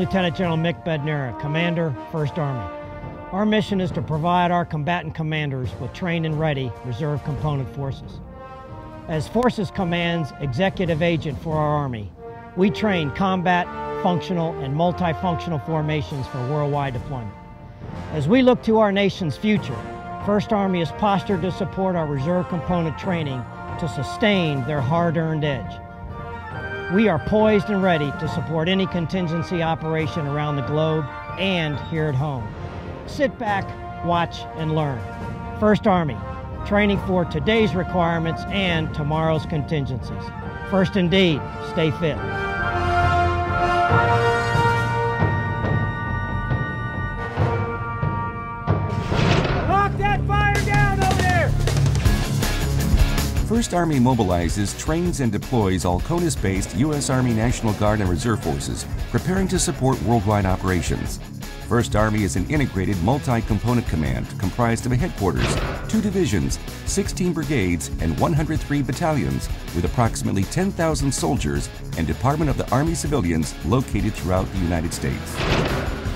Lieutenant General Mick Bednara, Commander, 1st Army. Our mission is to provide our combatant commanders with trained and ready reserve component forces. As Forces Command's executive agent for our Army, we train combat, functional, and multifunctional formations for worldwide deployment. As we look to our nation's future, 1st Army is postured to support our reserve component training to sustain their hard-earned edge. We are poised and ready to support any contingency operation around the globe and here at home. Sit back, watch, and learn. 1st Army, training for today's requirements and tomorrow's contingencies. First indeed, stay fit. Lock that fire down over there! 1st Army mobilizes, trains, and deploys Alcones-based U.S. Army National Guard and Reserve Forces preparing to support worldwide operations. 1st Army is an integrated multi-component command comprised of a headquarters, 2 divisions, 16 brigades, and 103 battalions with approximately 10,000 soldiers and Department of the Army civilians located throughout the United States.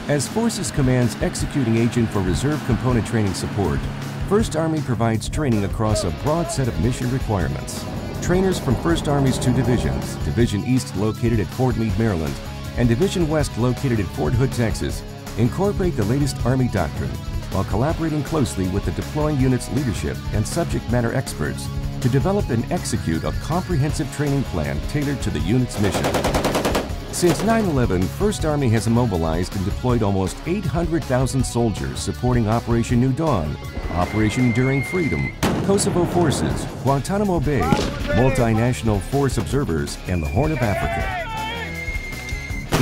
As Forces Command's executing agent for reserve component training support, 1st Army provides training across a broad set of mission requirements. Trainers from 1st Army's 2 divisions, Division East located at Fort Meade, Maryland, and Division West located at Fort Hood, Texas, incorporate the latest Army doctrine while collaborating closely with the deploying unit's leadership and subject matter experts to develop and execute a comprehensive training plan tailored to the unit's mission. Since 9/11, 1st Army has immobilized and deployed almost 800,000 soldiers supporting Operation New Dawn, Operation Enduring Freedom, Kosovo Forces, Guantanamo Bay, Multinational Force Observers, and the Horn of Africa.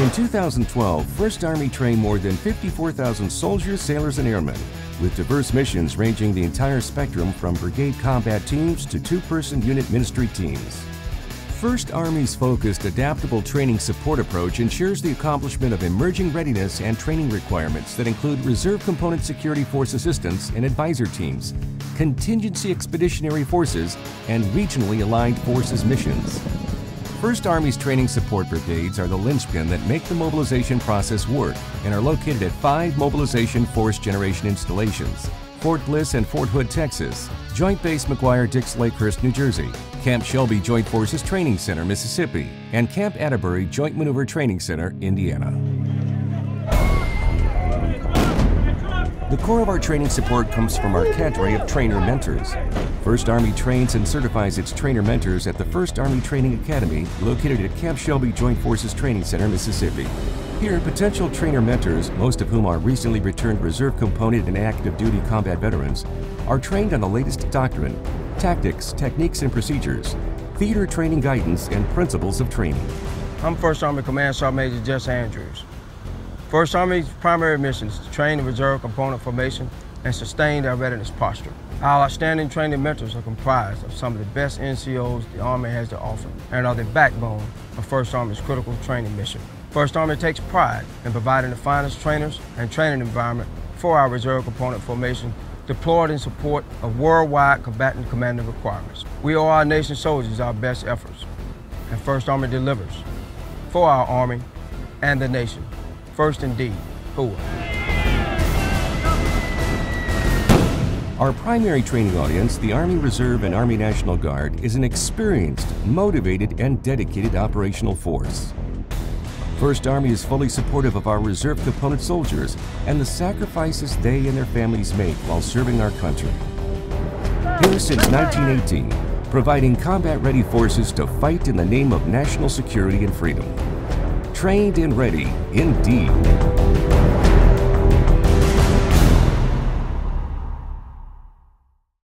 In 2012, 1st Army trained more than 54,000 soldiers, sailors, and airmen, with diverse missions ranging the entire spectrum from brigade combat teams to 2-person unit ministry teams. 1st Army's focused, adaptable training support approach ensures the accomplishment of emerging readiness and training requirements that include Reserve Component Security Force Assistance and Advisor Teams, Contingency Expeditionary Forces, and regionally aligned forces missions. 1st Army's training support brigades are the linchpin that make the mobilization process work and are located at 5 mobilization force generation installations: Fort Bliss and Fort Hood, Texas, Joint Base McGuire-Dix Lakehurst, New Jersey, Camp Shelby Joint Forces Training Center, Mississippi, and Camp Atterbury Joint Maneuver Training Center, Indiana. The core of our training support comes from our cadre of trainer mentors. 1st Army trains and certifies its trainer mentors at the 1st Army Training Academy located at Camp Shelby Joint Forces Training Center, Mississippi. Here, potential trainer mentors, most of whom are recently returned reserve component and active duty combat veterans, are trained on the latest doctrine, tactics, techniques, and procedures, theater training guidance, and principles of training. I'm 1st Army Command Sergeant Major Jess Andrews. 1st Army's primary mission is to train the reserve component formation and sustain their readiness posture. Our outstanding training mentors are comprised of some of the best NCOs the Army has to offer and are the backbone of 1st Army's critical training mission. 1st Army takes pride in providing the finest trainers and training environment for our reserve component formation deployed in support of worldwide combatant commanding requirements. We owe our nation's soldiers our best efforts, and 1st Army delivers for our Army and the nation. First indeed, who? Our primary training audience, the Army Reserve and Army National Guard, is an experienced, motivated, and dedicated operational force. 1st Army is fully supportive of our reserve component soldiers and the sacrifices they and their families make while serving our country. Here since 1918, providing combat-ready forces to fight in the name of national security and freedom. Trained and ready, indeed.